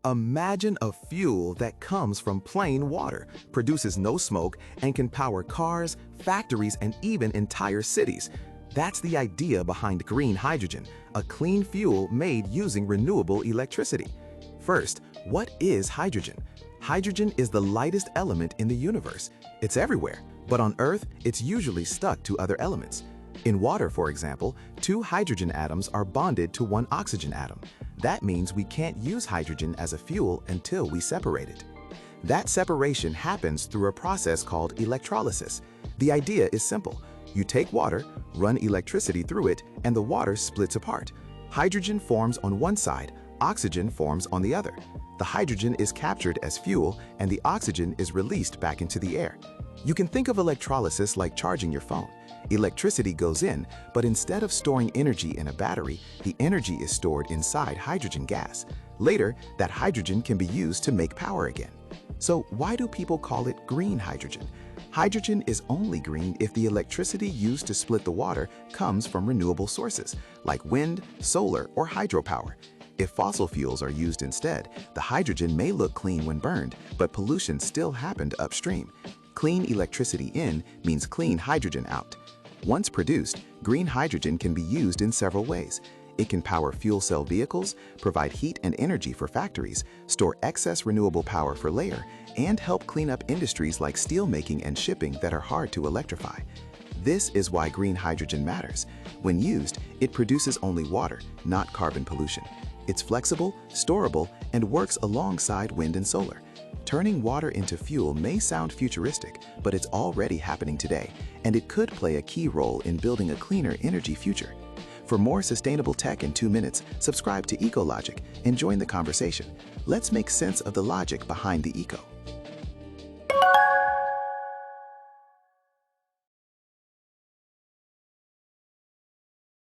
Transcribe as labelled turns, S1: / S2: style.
S1: Imagine a fuel that comes from plain water, produces no smoke, and can power cars, factories, and even entire cities. That's the idea behind green hydrogen, a clean fuel made using renewable electricity. First, what is hydrogen? Hydrogen is the lightest element in the universe. It's everywhere, but on Earth, it's usually stuck to other elements. In water, for example, two hydrogen atoms are bonded to one oxygen atom. That means we can't use hydrogen as a fuel until we separate it. That separation happens through a process called electrolysis. The idea is simple. You take water, run electricity through it, and the water splits apart. Hydrogen forms on one side, oxygen forms on the other. The hydrogen is captured as fuel, and the oxygen is released back into the air. You can think of electrolysis like charging your phone. Electricity goes in, but instead of storing energy in a battery, the energy is stored inside hydrogen gas. Later, that hydrogen can be used to make power again. So why do people call it green hydrogen? Hydrogen is only green if the electricity used to split the water comes from renewable sources, like wind, solar, or hydropower. If fossil fuels are used instead, the hydrogen may look clean when burned, but pollution still happened upstream. Clean electricity in means clean hydrogen out. Once produced, green hydrogen can be used in several ways. It can power fuel cell vehicles, provide heat and energy for factories, store excess renewable power for later, and help clean up industries like steelmaking and shipping that are hard to electrify. This is why green hydrogen matters. When used, it produces only water, not carbon pollution. It's flexible, storable, and works alongside wind and solar. Turning water into fuel may sound futuristic, but it's already happening today, and it could play a key role in building a cleaner energy future. For more sustainable tech in 2 minutes, subscribe to EcoLogic and join the conversation. Let's make sense of the logic behind the eco.